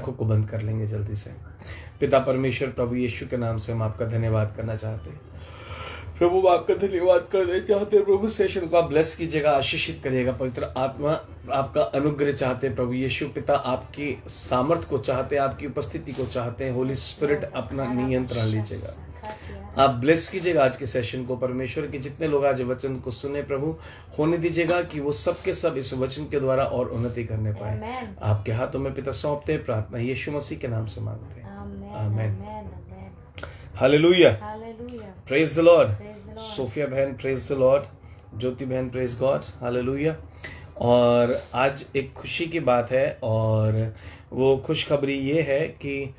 आंखों को बंद कर लेंगे जल्दी से। पिता परमेश्वर, प्रभु यीशु के नाम से हम आपका धन्यवाद करना चाहते हैं। प्रभु आपका धन्यवाद करना चाहते हैं। प्रभु सेशन को आप ब्लेस कीजिएगा, आशीषित करिएगा। पवित्र आत्मा आपका अनुग्रह चाहते हैं। प्रभु यीशु पिता आपकी सामर्थ को चाहते हैं, आपकी उपस्थिति को चाहते हैं। होली स्पिरिट अपना नियंत्रण लीजिएगा, आप ब्लेस कीजिएगा आज के सेशन को। परमेश्वर के जितने लोग आज वचन को सुने प्रभु, होने दीजिएगा कि वो सब के सब इस वचन के द्वारा और उन्नति करने पाए। आपके हाथों में पिता सौंपते हैं, प्रार्थना यीशु मसीह के नाम से मांगते हैं, आमीन। Hallelujah, praise the Lord. Sophia बहन प्रेज द लॉर्ड, ज्योति बहन प्रेज गॉड, हालेलुया। और आज एक खुशी की बात है, और वो खुशखबरी ये है कि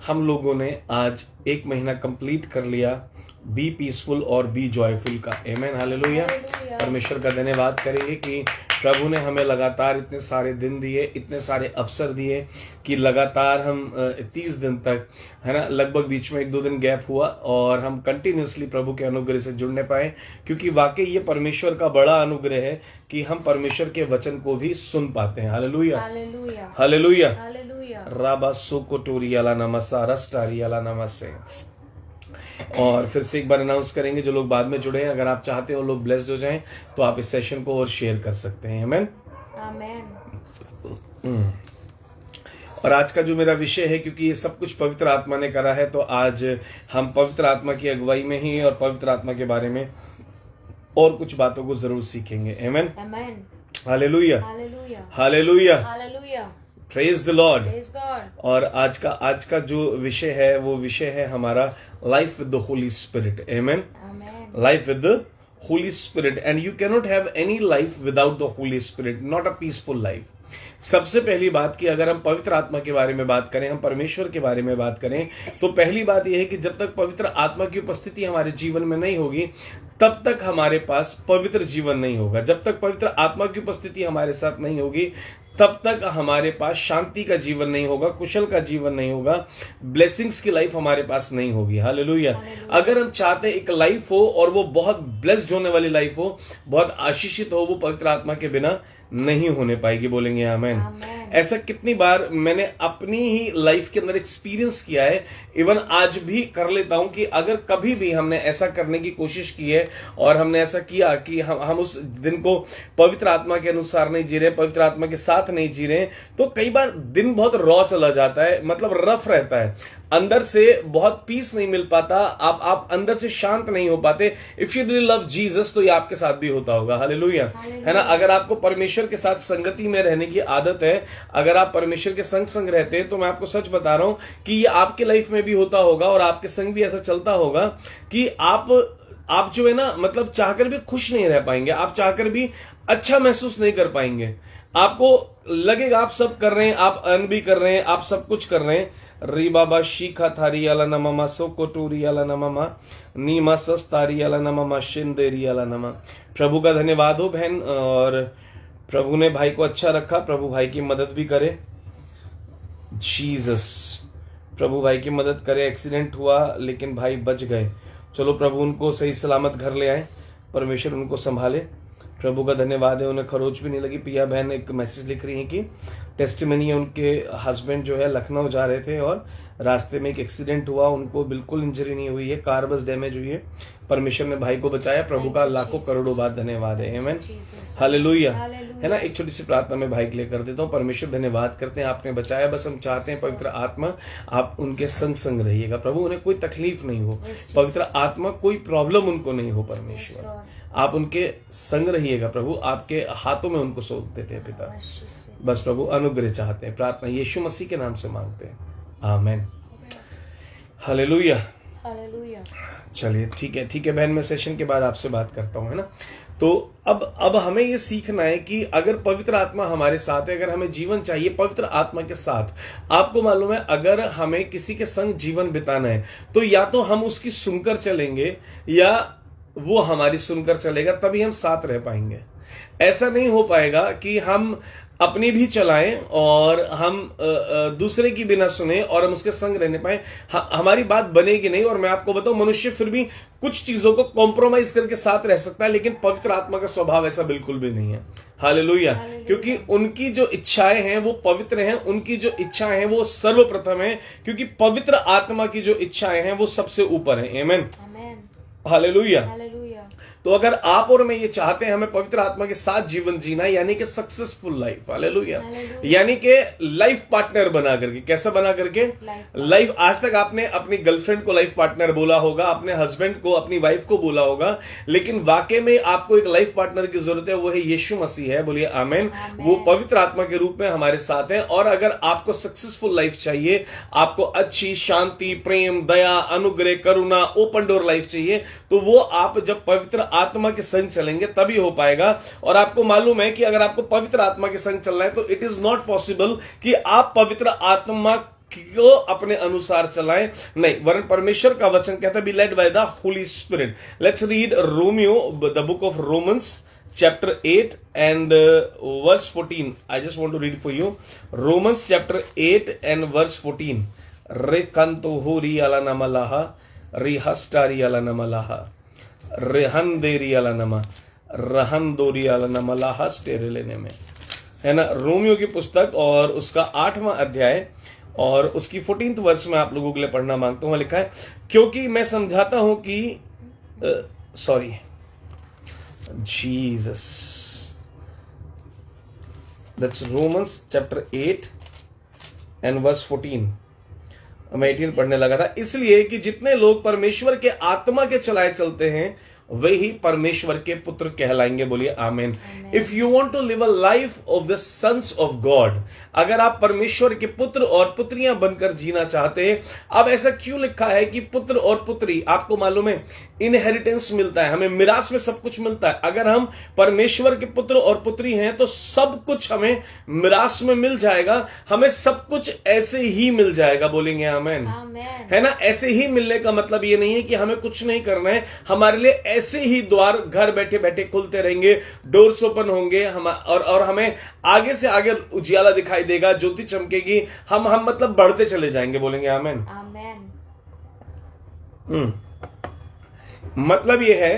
हम लोगों ने आज 1 महीना कंप्लीट कर लिया बी पीसफुल और बी जॉयफुल का। आमीन, हालेलुया। परमेश्वर का धन्यवाद करेंगे कि प्रभु ने हमें लगातार इतने सारे दिन दिए, इतने सारे अवसर दिए कि लगातार हम 30 दिन तक, है ना, लगभग बीच में 1-2 दिन गैप हुआ और हम कंटिन्यूसली प्रभु के अनुग्रह से जुड़ने पाए। क्योंकि वाकई ये परमेश्वर का बड़ा अनुग्रह है कि हम परमेश्वर के वचन को भी सुन पाते हैं। Hallelujah, hallelujah. राबा सोकोटोरियाला नमसा रस्टारियाला नमसे। और फिर से एक बार अनाउंस करेंगे, जो लोग बाद में जुड़े हैं, अगर आप चाहते हो लोग ब्लेस्ड हो जाएं तो आप इस सेशन को और शेयर कर सकते हैं। आमीन, आमीन। और आज का जो मेरा विषय है, क्योंकि ये सब कुछ पवित्र आत्मा ने करा है, तो आज हम पवित्र आत्मा की अगुवाई में ही और पवित्र आत्मा के बारे में और कुछ बातों को जरूर सीखेंगे। आमीन, hallelujah, hallelujah, praise the Lord. और आज का जो विषय है वो विषय है हमारा life with the Holy Spirit. आमीन, life with the Holy Spirit. And you cannot have any life without the Holy Spirit, not a peaceful life. सबसे पहली बात कि अगर हम पवित्र आत्मा के बारे में बात करें, हम परमेश्वर के बारे में बात करें, तो पहली बात यह है कि जब तक पवित्र आत्मा की उपस्थिति हमारे जीवन में नहीं होगी, तब तक हमारे पास पवित्र जीवन नहीं होगा। जब तक पवित्र आत्मा की उपस्थिति हमारे साथ नहीं होगी, तब तक हमारे पास शांति का जीवन नहीं होगा, कुशल का जीवन नहीं होगा, ब्लेसिंग्स की लाइफ हमारे पास नहीं होगी। हालेलुया। अगर हम चाहते एक लाइफ हो और वो बहुत ब्लेस्ड होने वाली लाइफ हो, बहुत आशीषित हो, वो पवित्र आत्मा के बिना नहीं होने पाएगी। बोलेंगे आमीन। ऐसा कितनी बार मैंने अपनी ही लाइफ के अंदर एक्सपीरियंस किया है, इवन आज भी कर लेता हूं कि अगर कभी भी हमने ऐसा करने की कोशिश की है और हमने ऐसा किया कि हम उस दिन को पवित्र आत्मा के अनुसार नहीं जी रहे, पवित्र आत्मा के साथ नहीं जी रहे, तो कई बार दिन बहुत रॉ चला जाता है, मतलब रफ रहता है, अंदर से बहुत पीस नहीं मिल पाता, आप अंदर से शांत नहीं हो पाते। If you really love Jesus, तो ये आपके साथ भी होता होगा। हालेलुया, है ना। अगर आपको परमेश्वर के साथ संगति में रहने की आदत है, अगर आप परमेश्वर के संग रहते हैं, तो मैं आपको सच बता रहा हूं कि ये आपके लाइफ में भी होता होगा और आपके संग भी ऐसा चलता होगा कि आप जो है ना, मतलब चाहकर भी खुश नहीं रह पाएंगे, आप चाहकर भी अच्छा महसूस नहीं कर पाएंगे। आपको लगेगा आप सब कर रहे हैं, आप अर्न भी कर रहे हैं, आप सब कुछ कर रहे हैं। री बाबा शीखा थारी अला नममा सो कोटूरी अला नममा नीमा सस्तारी अला नममा शिंदेरी अला नमा। प्रभु का धन्यवाद हो बहन, और प्रभु ने भाई को अच्छा रखा, प्रभु भाई की मदद भी करे। जीसस, प्रभु भाई की मदद करे। एक्सीडेंट हुआ लेकिन भाई बच गए। चलो प्रभु उनको सही सलामत घर ले आए, परमेश्वर उनको संभाले। प्रभु का धन्यवाद है, उन्हें खरोच भी नहीं लगी। पिया बहन एक मैसेज लिख रही है कि टेस्टिमनी है, उनके हस्बैंड जो है लखनऊ जा रहे थे और रास्ते में एक एक्सीडेंट हुआ, उनको बिल्कुल इंजरी नहीं हुई है, कार बस डैमेज हुई है। परमेश्वर ने भाई को बचाया, प्रभु का लाखों करोड़ों बार धन्यवाद है। आमीन, हालेलुया, है ना। एक छोटी सी प्रार्थना में भाई के लिए कर देता हूँ। परमेश्वर धन्यवाद करते हैं, आपने बचाया। बस हम चाहते हैं पवित्र आत्मा आप उनके संग रहिएगा प्रभु, उन्हें कोई तकलीफ नहीं हो, पवित्र आत्मा कोई प्रॉब्लम उनको नहीं हो। परमेश्वर आप उनके संग रहिएगा प्रभु, आपके हाथों में उनको सौंप देते हैं पिता। बस प्रभु अनुग्रह चाहते हैं, प्रार्थना यीशु मसीह के नाम से मांगते हैं, आमीन, हालेलुया, हालेलुया। चलिए ठीक है बहन, मैं सेशन के बाद आपसे बात करता हूं, है ना। तो अब हमें ये सीखना है कि अगर पवित्र आत्मा हमारे साथ है, अगर हमें जीवन चाहिए पवित्र आत्मा के साथ, आपको मालूम है अगर हमें किसी के संग जीवन बिताना है, तो या तो हम उसकी सुनकर चलेंगे या वो हमारी सुनकर चलेगा, तभी हम साथ रह पाएंगे। ऐसा नहीं हो पाएगा कि हम अपनी भी चलाएं और हम दूसरे की बिना सुने और हम उसके संग रहने पाए, हमारी बात बनेगी नहीं। और मैं आपको बताऊं, मनुष्य फिर भी कुछ चीजों को कॉम्प्रोमाइज करके साथ रह सकता है, लेकिन पवित्र आत्मा का स्वभाव ऐसा बिल्कुल भी नहीं है। हालेलुया। क्योंकि उनकी जो इच्छाएं हैं वो पवित्र हैं, उनकी जो इच्छाएं हैं वो सर्वप्रथम है, क्योंकि पवित्र आत्मा की जो इच्छाएं हैं वो सबसे ऊपर है। आमीन, हालेलुया। तो अगर आप और मैं ये चाहते हैं हमें पवित्र आत्मा के साथ जीवन जीना, यानी कि सक्सेसफुल लाइफ, हालेलुया, यानी कि लाइफ पार्टनर बना करके। कैसा बना करके? लाइफ। आज तक आपने अपनी गर्लफ्रेंड को लाइफ पार्टनर बोला होगा, अपने हस्बैंड को, अपनी वाइफ को बोला होगा, लेकिन वाकई में आपको एक लाइफ पार्टनर की जरूरत है, वो है यीशु मसीह है। बोलिए आमीन। वो पवित्र आत्मा के रूप में हमारे साथ है। और अगर आपको सक्सेसफुल लाइफ चाहिए, आपको अच्छी शांति, प्रेम, दया, अनुग्रह, करुणा, ओपन डोर लाइफ चाहिए, तो वो आप जब पवित्र आत्मा के संग चलेंगे तभी हो पाएगा। और आपको मालूम है कि अगर आपको पवित्र आत्मा के संग चलना है तो इट इज नॉट पॉसिबल कि आप पवित्र आत्मा को अपने अनुसार चलाएं, नहीं, वरन परमेश्वर का वचन कहता है be led by the Holy Spirit. Let's read Romeo, the book of Romans chapter 8 and verse 14. I just want to read for you. Romans chapter 8 and verse 14. Rekanto hori ala namalaha, rihastari ala namalaha, rehanderi ala nama, rahandori ala namalaha स्टेरेलेने में, है ना। Romeo की पुस्तक और उसका 8वां अध्याय और उसकी 14th वर्ष में आप लोगों के लिए पढ़ना मांगता हूं। लिखा है, क्योंकि मैं समझाता हूं कि sorry Jesus. That's Romans chapter 8 and verse 14. मैं 18 पढ़ने लगा था। इसलिए कि जितने लोग परमेश्वर के आत्मा के चलाए चलते हैं वे ही परमेश्वर के पुत्र कहलाएंगे। बोलिए आमीन। If you want to live a life of the sons of God, अगर आप परमेश्वर के पुत्र और पुत्रियां बनकर जीना चाहते हैं। अब ऐसा क्यों लिखा है कि पुत्र और पुत्री? आपको मालूम है इनहेरिटेंस मिलता है, हमें मिरास में सब कुछ मिलता है। अगर हम परमेश्वर के पुत्र और पुत्री हैं तो सब कुछ हमें मिरास में मिल जाएगा, हमें सब कुछ ऐसे ही मिल जाएगा। बोलेंगे आमीन, है ना। ऐसे ही मिलने का मतलब ये नहीं है कि हमें कुछ नहीं करना है, हमारे लिए ऐसे ही द्वार घर बैठे बैठे खुलते रहेंगे, डोर्स ओपन होंगे, और हमें आगे से आगे उजियाला दिखाई देगा, ज्योति चमकेगी, हम मतलब बढ़ते चले जाएंगे। बोलेंगे आमीन। मतलब यह है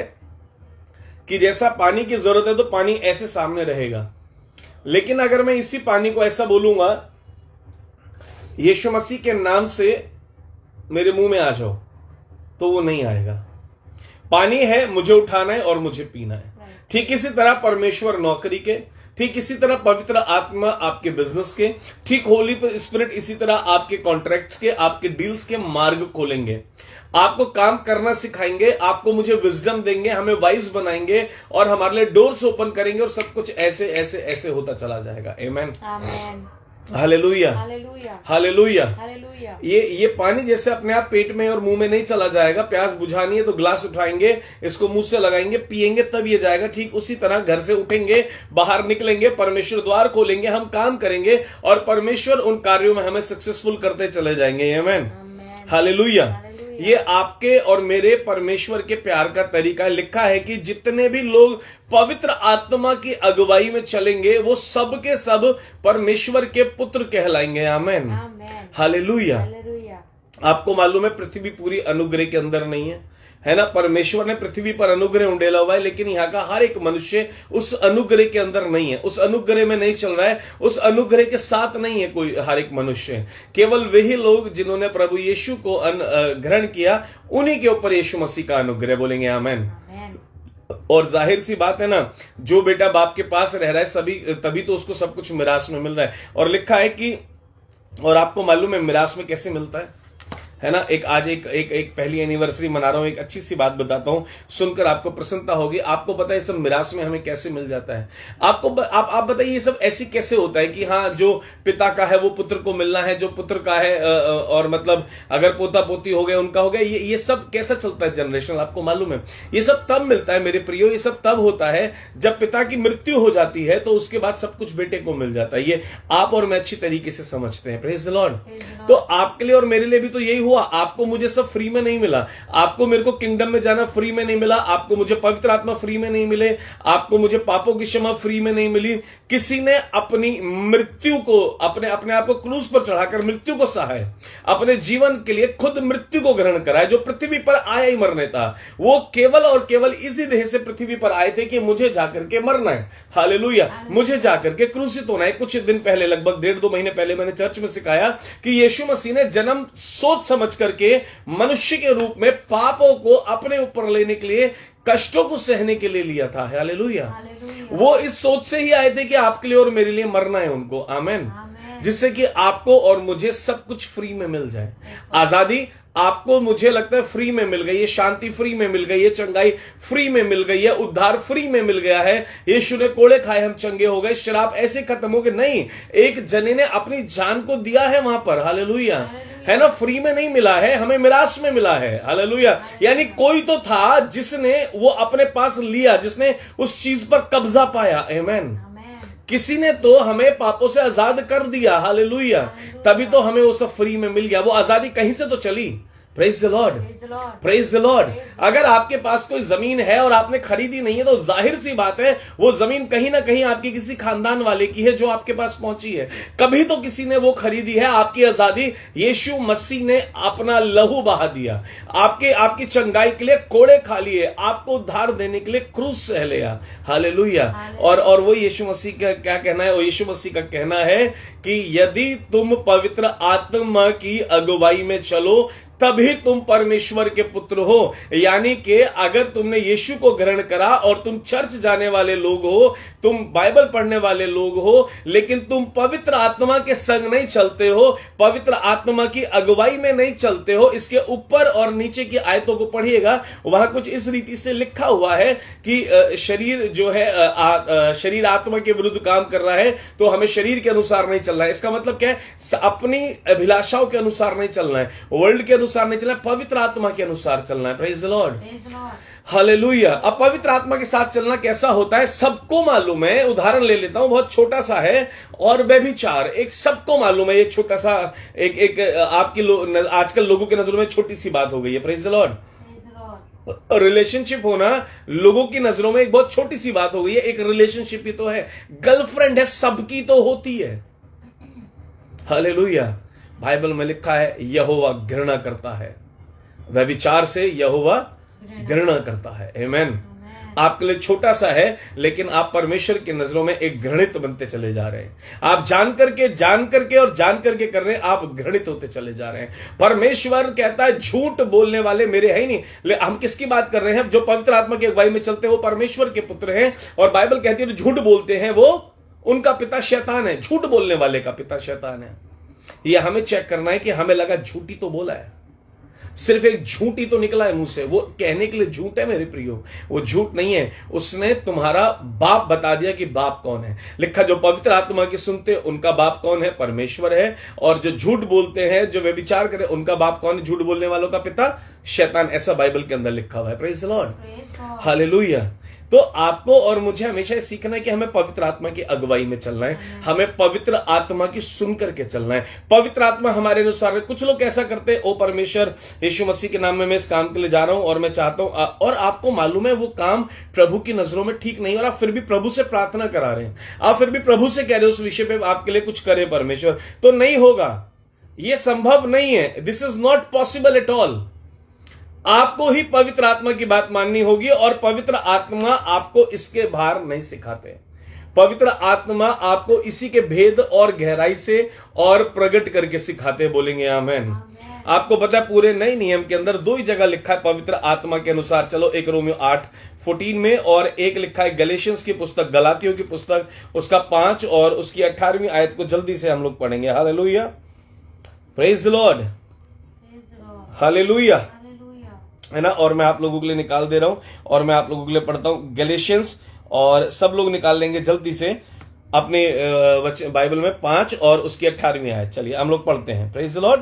कि जैसा पानी की जरूरत है तो पानी ऐसे सामने रहेगा, लेकिन अगर मैं इसी पानी को ऐसा बोलूंगा यीशु मसीह के नाम से मेरे मुंह में आ जाओ, तो वो नहीं आएगा। पानी है, मुझे उठाना है और मुझे पीना है। ठीक इसी तरह परमेश्वर नौकरी के, ठीक इसी तरह पवित्र आत्मा आपके बिजनेस के, ठीक होली स्पिरिट इसी तरह आपके कॉन्ट्रैक्ट्स के, आपके डील्स के मार्ग खोलेंगे, आपको काम करना सिखाएंगे, आपको मुझे विजडम देंगे, हमें वाइज बनाएंगे और हमारे लिए डोर्स ओपन करेंगे और सब कुछ ऐसे ऐसे ऐसे होता चला जाएगा। आमीन, हालेलुया, हालेलुया। ये पानी जैसे अपने आप पेट में और मुंह में नहीं चला जाएगा। प्यास बुझानी है तो ग्लास उठाएंगे, इसको मुंह से लगाएंगे, पिएंगे, तब ये जाएगा। ठीक उसी तरह घर से उठेंगे, बाहर निकलेंगे, परमेश्वर द्वार खोलेंगे, हम काम करेंगे और परमेश्वर उन कार्यों में हमें सक्सेसफुल करते चले जाएंगे। आमीन, हालेलुया। ये आपके और मेरे परमेश्वर के प्यार का तरीका है। लिखा है कि जितने भी लोग पवित्र आत्मा की अगुवाई में चलेंगे वो सब के सब परमेश्वर के पुत्र कहलाएंगे। आमीन, हालेलुया। आपको मालूम है पृथ्वी पूरी अनुग्रह के अंदर नहीं है ना। परमेश्वर ने पृथ्वी पर अनुग्रह उंडेला हुआ है, लेकिन यहाँ का हर एक मनुष्य उस अनुग्रह के अंदर नहीं है, उस अनुग्रह में नहीं चल रहा है, उस अनुग्रह के साथ नहीं है कोई। हर एक मनुष्य, केवल वही लोग जिन्होंने प्रभु यीशु को ग्रहण किया, उन्हीं के ऊपर यीशु मसीह का अनुग्रह। बोलेंगे आमीन। और जाहिर सी बात है ना, जो बेटा बाप के पास रह रहा है सभी, तभी तो उसको सब कुछ मिरास में मिल रहा है। और लिखा है कि, और आपको मालूम है मिरास में कैसे मिलता है ना। आज एक पहली एनिवर्सरी मना रहा हूं, एक अच्छी सी बात बताता हूं, सुनकर आपको प्रसन्नता होगी। आपको पता है सब मिरास में हमें कैसे मिल जाता है? आप बताइए ये सब ऐसी कैसे होता है कि हाँ जो पिता का है वो पुत्र को मिलना है, जो पुत्र का है और मतलब अगर पोता पोती हो गए उनका हो गया, ये सब कैसा चलता है जनरेशन? आपको मालूम है ये सब तब मिलता है मेरे प्रियो, ये सब तब होता है जब पिता की मृत्यु हो जाती है, तो उसके बाद सब कुछ बेटे को मिल जाता है। ये आप और मैं अच्छी तरीके से समझते हैं। Praise the Lord. तो आपके लिए और मेरे लिए भी तो यही हुआ, आपको मुझे सब फ्री में नहीं मिला। आपको मेरे को किंगडम में जाना फ्री में नहीं मिला, आपको मुझे पवित्र आत्मा फ्री में नहीं मिले, आपको मुझे पापों की क्षमा फ्री में नहीं मिली। किसी ने अपनी मृत्यु को, अपने आप को क्रूस पर चढ़ाकर मृत्यु को सहा है, अपने जीवन के लिए खुद मृत्यु को ग्रहण करा है। जो पृथ्वी पर आया ही मरने था, वो केवल और केवल इसी देह से पृथ्वी पर आए थे कि मुझे जाकर के मरना है। हालेलुया, मुझे जाकर के क्रूसित होना है। कुछ दिन पहले, लगभग 1.5-2 महीने पहले मैंने चर्च में सिखाया कि यीशु मसीह ने जन्म सोच समझ करके मनुष्य के रूप में पापों को अपने ऊपर लेने के लिए, कष्टों को सहने के लिए लिया था। हालेलुया, वो इस सोच से ही आए थे कि आपके लिए और मेरे लिए मरना है उनको। आमेन। जिससे कि आपको और मुझे सब कुछ फ्री में मिल जाए। आजादी आपको, मुझे लगता है, फ्री में मिल गई है, शांति फ्री में मिल गई है, चंगाई फ्री में मिल गई है, उद्धार फ्री में मिल गया है। यीशु ने कोड़े खाए, हम चंगे हो गए। शराब ऐसे खत्म हो गए? नहीं, एक जने ने अपनी जान को दिया है वहां पर। हालेलुया, है ना, फ्री में नहीं मिला है, हमें मिरास में मिला है। हालेलुया, यानी कोई तो था जिसने वो अपने पास लिया, जिसने उस चीज पर कब्जा पाया। आमीन। किसी ने तो हमें पापों से आजाद कर दिया। हालेलुया, तभी तो हमें वो सब फ्री में मिल गया। वो आजादी कहीं से तो चली। Praise the Lord, praise the Lord. अगर आपके पास कोई जमीन है और आपने खरीदी नहीं है, तो जाहिर सी बात है वो जमीन कहीं ना कहीं आपकी किसी खानदान वाले की है जो आपके पास पहुंची है। कभी तो किसी ने वो खरीदी है। आपकी आजादी यीशु मसीह ने अपना लहू बहा दिया, आपकी चंगाई के लिए कोड़े खा लिए, आपको उद्धार देने के लिए क्रूस सह लिया। हालेलुया। और वो यीशु मसीह का क्या कहना है? वो यीशु मसीह का कहना है कि यदि तुम पवित्र आत्मा की अगुवाई में चलो तभी तुम परमेश्वर के पुत्र हो। यानी कि अगर तुमने यीशु को ग्रहण करा और तुम चर्च जाने वाले लोग हो, तुम बाइबल पढ़ने वाले लोग हो, लेकिन तुम पवित्र आत्मा के संग नहीं चलते हो, पवित्र आत्मा की अगुवाई में नहीं चलते हो। इसके ऊपर और नीचे की आयतों को पढ़िएगा, वहां कुछ इस रीति से लिखा हुआ है कि शरीर जो है, शरीर आत्मा के विरुद्ध काम कर रहा है, तो हमें शरीर के अनुसार नहीं चलना है। इसका मतलब क्या है? अपनी अभिलाषाओं के अनुसार नहीं चलना है, वर्ल्ड के अनुसार नहीं चलना है, पवित्र आत्मा के अनुसार चलना है। Praise the Lord, hallelujah. अब पवित्र आत्मा के साथ चलना कैसा होता है सबको मालूम है। उदाहरण ले लेता हूं, बहुत छोटा सा है, और व्यभिचार एक सबको मालूम है। एक छोटा सा एक आपकी आजकल लोगों के नजरों में छोटी सी बात हो गई है। Praise the Lord. रिलेशनशिप होना लोगों की नजरों में एक बहुत छोटी सी बात हो गई है। एक रिलेशनशिप ही तो है, गर्लफ्रेंड है, सबकी तो होती है। हालेलुया। बाइबल में लिखा है यहोवा घृणा करता है, व्यभिचार से यहोवा घृणा करता है। आमीन। आपके लिए छोटा सा है, लेकिन आप परमेश्वर की नजरों में एक घृणित बनते चले जा रहे हैं। आप जान करके कर रहे हैं, आप घृणित होते चले जा रहे हैं। परमेश्वर कहता है झूठ बोलने वाले मेरे है ही नहीं। हम किसकी बात कर रहे हैं? जो पवित्र आत्मा की अगुवाई में चलते हैं वो परमेश्वर के पुत्र हैं। और बाइबल कहती है जो झूठ बोलते हैं वो उनका पिता शैतान है। झूठ बोलने वाले का पिता शैतान है। ये हमें चेक करना है कि हमें लगा झूठी तो बोला है, सिर्फ एक झूठ ही तो निकला है मुंह से। वो कहने के लिए झूठ है मेरे प्रियो, वो झूठ नहीं है। उसने तुम्हारा बाप बता दिया कि बाप कौन है। लिखा जो पवित्र आत्मा की सुनते उनका बाप कौन है? परमेश्वर है। और जो झूठ बोलते हैं, जो व्यभिचार करे, उनका बाप कौन है? झूठ बोलने वालों का पिता शैतान। ऐसा बाइबल के अंदर लिखा हुआ है। Praise the Lord, hallelujah. तो आपको और मुझे हमेशा सीखना है कि हमें पवित्र आत्मा की अगुवाई में चलना है, हमें पवित्र आत्मा की सुन करके चलना है। पवित्र आत्मा हमारे अनुसार है। कुछ लोग ऐसा करते हैं, ओ परमेश्वर यीशु मसीह के नाम में मैं इस काम के लिए जा रहा हूं और मैं चाहता हूं, और आपको मालूम है वो काम प्रभु की नजरों में ठीक नहीं, और आप फिर भी प्रभु से प्रार्थना करा रहे हैं, आप फिर भी प्रभु से कह रहे हो उस विषय पे आपके लिए कुछ करे परमेश्वर, तो नहीं होगा। यह संभव नहीं है। This is not possible at all. आपको ही पवित्र आत्मा की बात माननी होगी, और पवित्र आत्मा आपको इसके बाहर नहीं सिखाते। पवित्र आत्मा आपको इसी के भेद और गहराई से और प्रकट करके सिखाते। बोलेंगे आमेन। आपको पता है पूरे नए नियम के अंदर 2 ही जगह लिखा है पवित्र आत्मा के अनुसार चलो। एक रोमियो 8:14 में, और एक लिखा है गलेशियंस की पुस्तक, गलातियों की पुस्तक, उसका 5 और उसकी 18वीं आयत को जल्दी से हम लोग पढ़ेंगे। Hallelujah, praise the Lord, hallelujah, है ना। और मैं आप लोगों के लिए निकाल दे रहा हूं, और मैं आप लोगों के लिए पढ़ता हूं गलेशियंस, और सब लोग निकाल लेंगे जल्दी से अपने बाइबल में 5 और उसकी 18वीं आयत। चलिए हम लोग पढ़ते हैं। प्रेज द लॉर्ड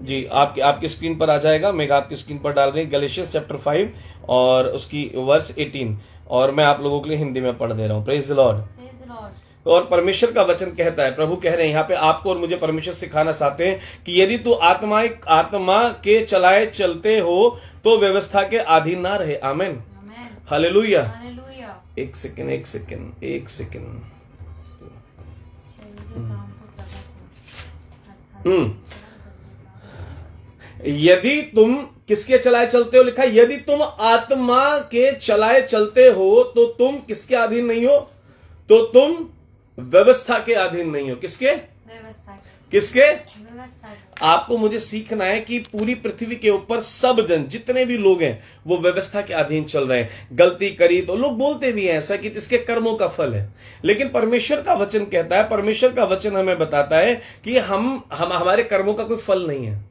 जी। आपकी स्क्रीन पर आ जाएगा, मैं आपकी स्क्रीन पर डाल रही हूं गलेशियंस चैप्टर 5 और उसकी वर्स 18, और मैं आप लोगों के लिए हिंदी में पढ़ दे रहा हूं। प्रेज द लॉर्ड और परमेश्वर का वचन कहता है, प्रभु कह रहे हैं यहाँ पे, आपको और मुझे परमेश्वर सिखाना चाहते हैं कि यदि तू आत्मा के चलाए चलते हो तो व्यवस्था के अधीन ना रहे। आमीन, हालेलुया। एक सेकंड। यदि तुम किसके चलाए चलते हो, लिखा है यदि तुम आत्मा के चलाए चलते हो तो तुम किसके अधीन नहीं हो, तो तुम व्यवस्था के अधीन नहीं हो। किसके? व्यवस्था। किसके? व्यवस्था। आपको मुझे सीखना है कि पूरी पृथ्वी के ऊपर सब जन, जितने भी लोग हैं, वो व्यवस्था के अधीन चल रहे हैं। गलती करी तो लोग बोलते भी हैं ऐसा कि इसके कर्मों का फल है, लेकिन परमेश्वर का वचन कहता है, परमेश्वर का वचन हमें बताता है कि हमारे कर्मों का कोई फल नहीं है।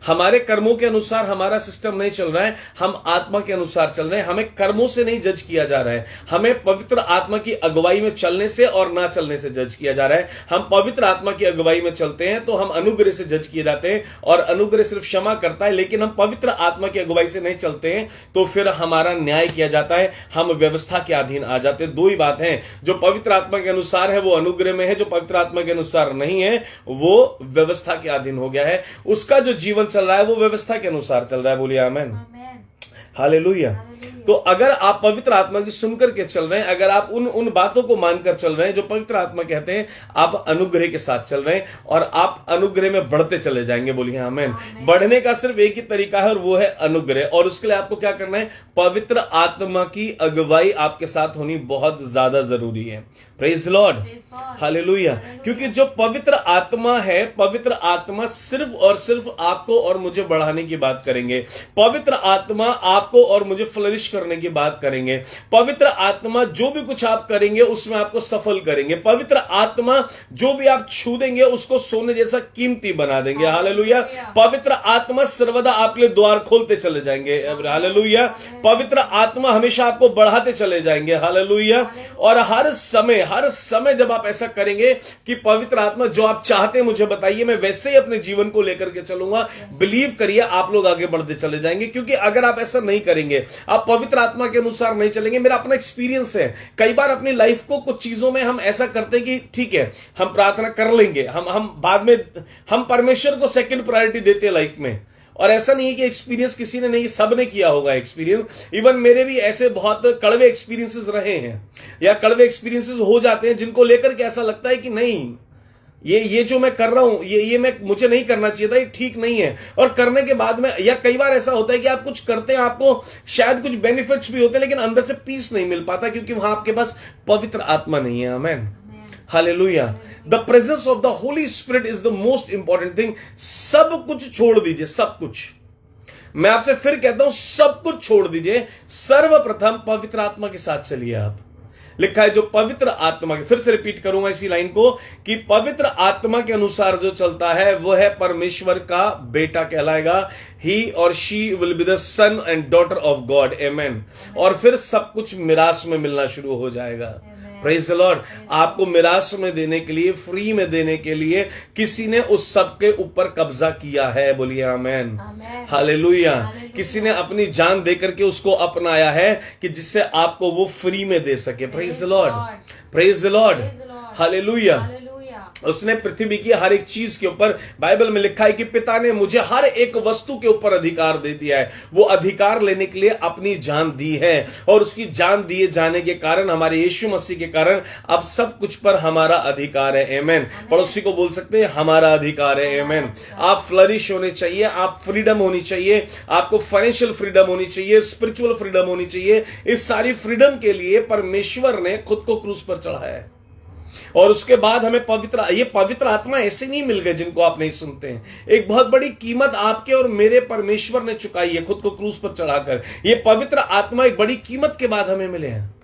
हमारे कर्मों के अनुसार हमारा सिस्टम नहीं चल रहा है, हम आत्मा के अनुसार चल रहे हैं। हमें कर्मों से नहीं जज किया जा रहा है, हमें पवित्र आत्मा की अगुवाई में चलने से और ना चलने से जज किया जा रहा है। हम पवित्र आत्मा की अगुवाई में चलते हैं तो हम अनुग्रह से जज किए जाते हैं, और अनुग्रह सिर्फ क्षमा करता है। लेकिन हम पवित्र आत्मा की अगुवाई से नहीं चलते हैं तो फिर हमारा न्याय किया जाता है, हम व्यवस्था के अधीन आ जाते हैं। दो ही बात है, जो पवित्र आत्मा के अनुसार है वो अनुग्रह में है, जो पवित्र आत्मा के अनुसार नहीं है वो व्यवस्था के अधीन हो गया है। उसका जो जीवन चल रहा है वो व्यवस्था के अनुसार चल रहा है। बोलिए आमेन, हालेलुया। तो अगर आप पवित्र आत्मा की सुनकर के चल रहे हैं, अगर आप उन बातों को मानकर चल रहे हैं जो पवित्र आत्मा कहते हैं, आप अनुग्रह के साथ चल रहे हैं और आप अनुग्रह में बढ़ते चले जाएंगे। बोलिए आमेन। बढ़ने का सिर्फ एक ही तरीका है और वो है अनुग्रह, और उसके लिए आपको क्या करना है, पवित्र आत्मा की अगुवाई आपके साथ होनी बहुत ज्यादा जरूरी है। Praise the Lord, hallelujah. क्योंकि जो पवित्र आत्मा है, पवित्र आत्मा सिर्फ और सिर्फ आपको और मुझे बढ़ाने की बात करेंगे। पवित्र आत्मा आपको और मुझे फ्लरिश करने की बात करेंगे। पवित्र आत्मा जो भी कुछ आप करेंगे उसमें आपको सफल करेंगे। पवित्र आत्मा जो भी आप छू देंगे उसको सोने जैसा कीमती बना देंगे। हालेलुया। पवित्र आत्मा सर्वदा आपके लिए द्वार खोलते चले जाएंगे। हालेलुया। पवित्र आत्मा हमेशा आपको बढ़ाते चले जाएंगे। हालेलुया। और हर समय जब आप ऐसा करेंगे कि पवित्र आत्मा जो आप चाहते हैं मुझे बताइए, मैं वैसे ही अपने जीवन को लेकर के चलूंगा, बिलीव करिए आप लोग आगे बढ़ते चले जाएंगे। क्योंकि अगर आप ऐसा नहीं करेंगे, आप पवित्र आत्मा के अनुसार नहीं चलेंगे, मेरा अपना एक्सपीरियंस है, कई बार अपनी लाइफ को कुछ चीजों में हम ऐसा करते हैं कि ठीक है हम प्रार्थना कर लेंगे, हम बाद में हम परमेश्वर को सेकंड प्रायोरिटी देते हैं लाइफ में। और ऐसा नहीं है कि एक्सपीरियंस किसी ने नहीं, सब ने किया होगा एक्सपीरियंस। इवन मेरे भी ऐसे बहुत कड़वे एक्सपीरियंसेस रहे हैं या कड़वे एक्सपीरियंसेस हो जाते हैं जिनको लेकर के ऐसा लगता है कि नहीं ये जो मैं कर रहा हूं ये मुझे नहीं करना चाहिए था, ये ठीक नहीं है। और करने के बाद में, या कई बार ऐसा होता है कि आप कुछ करते हैं, आपको शायद कुछ बेनिफिट्स भी होते हैं, लेकिन अंदर से पीस नहीं मिल पाता क्योंकि वहां आपके पास पवित्र आत्मा नहीं है। Amen, hallelujah. The presence of the Holy Spirit is the most important thing. सब कुछ छोड़ दीजिए, सब कुछ। मैं आपसे फिर कहता हूं, सब कुछ छोड़ दीजिए, सर्वप्रथम पवित्र आत्मा के साथ चलिए आप। लिखा है जो पवित्र आत्मा के, फिर से रिपीट करूंगा इसी लाइन को, कि पवित्र आत्मा के अनुसार जो चलता है वो है परमेश्वर का बेटा कहलाएगा। ही और she will be the son and daughter of God. Amen. और फिर सब कुछ मिरास में मिलना शुरू हो जाएगा। Praise the Lord. आपको मिरास में देने के लिए, फ्री में देने के लिए किसी ने उस सब के ऊपर कब्जा किया है। बोलिए आमेन, हालेलुया। किसी ने अपनी जान देकर के उसको अपनाया है कि जिससे आपको वो फ्री में दे सके। Praise the Lord, praise the Lord, hallelujah. उसने पृथ्वी की हर एक चीज के ऊपर, बाइबल में लिखा है कि पिता ने मुझे हर एक वस्तु के ऊपर अधिकार दे दिया है। वो अधिकार लेने के लिए अपनी जान दी है, और उसकी जान दिए जाने के कारण, हमारे यीशु मसीह के कारण, अब सब कुछ पर हमारा अधिकार है। आमेन। पड़ोसी को बोल सकते हैं हमारा अधिकार है। आमेन। आप फ्लरिश होने चाहिए, आप फ्रीडम होनी चाहिए, आपको फाइनेंशियल फ्रीडम होनी चाहिए, स्पिरिचुअल फ्रीडम होनी चाहिए। इस सारी फ्रीडम के लिए परमेश्वर ने खुद को क्रूस पर चढ़ाया है। और उसके बाद हमें ये पवित्र आत्मा ऐसे नहीं मिल गए जिनको आप नहीं सुनते हैं। एक बहुत बड़ी कीमत आपके और मेरे परमेश्वर ने चुकाई है खुद को क्रूस पर चढ़ाकर। ये पवित्र आत्मा एक बड़ी कीमत के बाद हमें मिले हैं।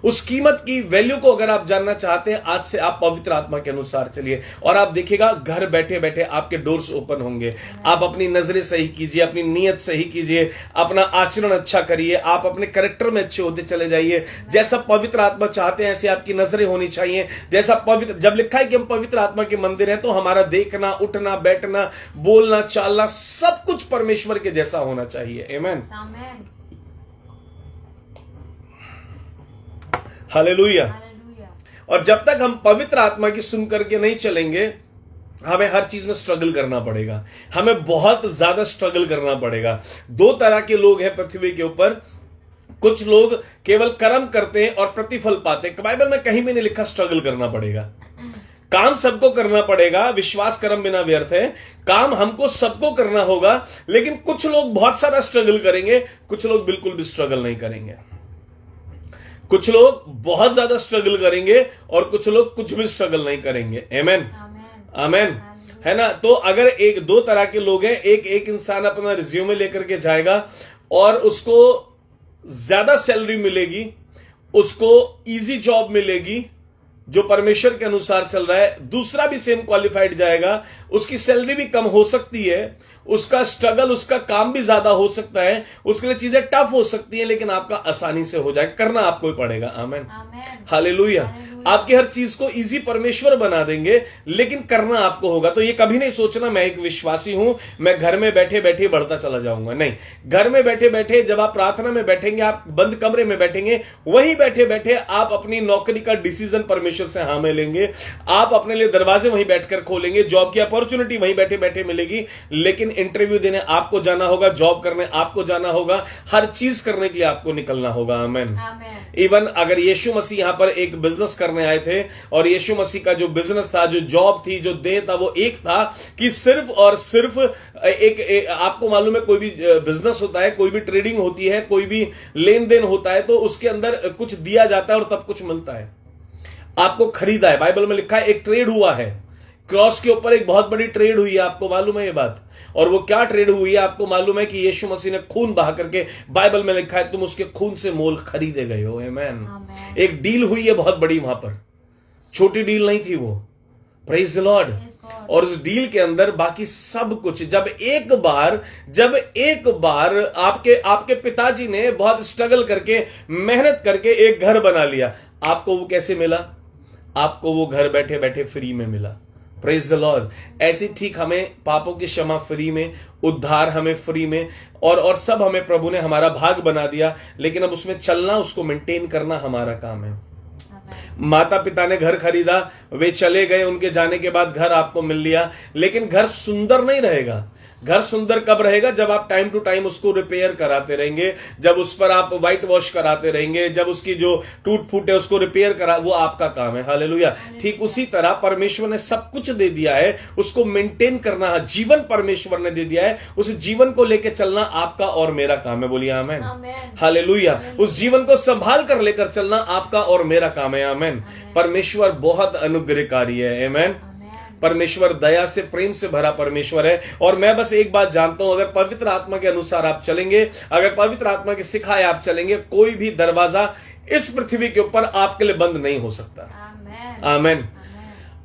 उस कीमत की वैल्यू को अगर आप जानना चाहते हैं, आज से आप पवित्र आत्मा के अनुसार चलिए, और आप देखिएगा घर बैठे बैठे आपके डोर्स ओपन होंगे। आप अपनी नजरें सही कीजिए, अपनी नीयत सही कीजिए, अपना आचरण अच्छा करिए, आप अपने कैरेक्टर में अच्छे होते चले जाइए। जैसा पवित्र आत्मा चाहते हैं ऐसे आपकी नजरें होनी चाहिए। जैसा पवित्र, जब लिखा है कि हम पवित्र आत्मा के मंदिर हैं, तो हमारा देखना, उठना, बैठना, बोलना, चालना, सब कुछ परमेश्वर के जैसा होना चाहिए। आमेन, हालेलुया। और जब तक हम पवित्र आत्मा की सुन करके नहीं चलेंगे, हमें हर चीज में स्ट्रगल करना पड़ेगा, हमें बहुत ज्यादा स्ट्रगल करना पड़ेगा। दो तरह के लोग हैं पृथ्वी के ऊपर। कुछ लोग केवल कर्म करते हैं और प्रतिफल पाते हैं। बाइबल में कहीं भी नहीं लिखा स्ट्रगल करना पड़ेगा। काम सबको करना पड़ेगा, विश्वास कर्म बिना व्यर्थ है। काम हमको सबको करना होगा, लेकिन कुछ लोग बहुत सारा स्ट्रगल करेंगे, कुछ लोग बिल्कुल भी स्ट्रगल नहीं करेंगे। कुछ लोग बहुत ज्यादा स्ट्रगल करेंगे और कुछ लोग कुछ भी स्ट्रगल नहीं करेंगे। आमेन, आमेन, है ना। तो अगर एक दो तरह के लोग हैं, एक इंसान अपना रिज्यूमे लेकर के जाएगा और उसको ज्यादा सैलरी मिलेगी, उसको इजी जॉब मिलेगी जो परमेश्वर के अनुसार चल रहा है। दूसरा भी सेम क्वालिफाइड जाएगा, उसकी सैलरी भी कम हो सकती है, उसका स्ट्रगल, उसका काम भी ज्यादा हो सकता है, उसके लिए चीजें टफ हो सकती हैं, लेकिन आपका आसानी से हो जाएगा। करना आपको ही पड़ेगा। आमेन, हालेलुया। आपकी हर चीज को इजी परमेश्वर बना देंगे, लेकिन करना आपको होगा। तो ये कभी नहीं सोचना मैं एक विश्वासी हूं, मैं घर में बैठे बैठे बढ़ता चला जाऊंगा। नहीं, घर में बैठे बैठे जब आप प्रार्थना में बैठेंगे, आप बंद कमरे में बैठेंगे, वहीं बैठे बैठे आप अपनी नौकरी का डिसीजन परमेश्वर से हाँ में लेंगे। आप अपने लिए दरवाजे वहीं बैठकर खोलेंगे, जॉब की अपॉर्चुनिटी वहीं बैठे बैठे मिलेगी, लेकिन इंटरव्यू देने आपको जाना होगा, जॉब करने आपको जाना होगा, हर चीज करने के लिए आपको निकलना होगा। आमेन। इवन अगर यीशु मसीह यहां पर एक बिजनेस करने आए थे और यीशु मसीह का जो बिजनेस था, जो जॉब थी, जो देह था, वो एक था कि सिर्फ और सिर्फ एक आपको मालूम है कोई भी बिजनेस होता है, कोई भी ट्रेडिंग होती है, कोई भी लेन देन होता है, तो उसके अंदर कुछ दिया जाता है और तब कुछ मिलता है। आपको खरीदा है, बाइबल में लिखा है एक ट्रेड हुआ है, क्रॉस के ऊपर एक बहुत बड़ी ट्रेड हुई है, आपको मालूम है ये बात। और वो क्या ट्रेड हुई है आपको मालूम है कि यीशु मसीह ने खून बहा करके, बाइबल में लिखा है तुम उसके खून से मोल खरीदे गए हो। आमेन। एक डील हुई है बहुत बड़ी वहां पर, छोटी डील नहीं थी वो। Praise the Lord. और उस डील के अंदर बाकी सब कुछ, जब एक बार आपके पिताजी ने बहुत स्ट्रगल करके, मेहनत करके एक घर बना लिया, आपको वो कैसे मिला? आपको वो घर बैठे बैठे फ्री में मिला। Praise the Lord. ऐसी ठीक हमें पापों की क्षमा फ्री में, उद्धार हमें फ्री में, और सब हमें प्रभु ने हमारा भाग बना दिया, लेकिन अब उसमें चलना, उसको मेंटेन करना हमारा काम है। माता पिता ने घर खरीदा, वे चले गए, उनके जाने के बाद घर आपको मिल लिया, लेकिन घर सुंदर नहीं रहेगा। घर सुंदर कब रहेगा? जब आप टाइम टू टाइम उसको रिपेयर कराते रहेंगे, जब उस पर आप व्हाइट वॉश कराते रहेंगे, जब उसकी जो टूट फूट है उसको रिपेयर करा, वो आपका काम है। हालेलुया। ठीक उसी तरह परमेश्वर ने सब कुछ दे दिया है, उसको मेंटेन करना है। जीवन परमेश्वर ने दे दिया है, उस जीवन को लेकर चलना आपका और मेरा काम है। बोलिए आमेन, हालेलुया। उस जीवन को संभाल कर लेकर चलना आपका और मेरा काम है। आमेन। परमेश्वर बहुत अनुग्रहकारी है। आमेन। परमेश्वर दया से, प्रेम से भरा परमेश्वर है। और मैं बस एक बात जानता हूं, अगर पवित्र आत्मा के अनुसार आप चलेंगे, अगर पवित्र आत्मा के सिखाए आप चलेंगे, कोई भी दरवाजा इस पृथ्वी के ऊपर आपके लिए बंद नहीं हो सकता। आमेन।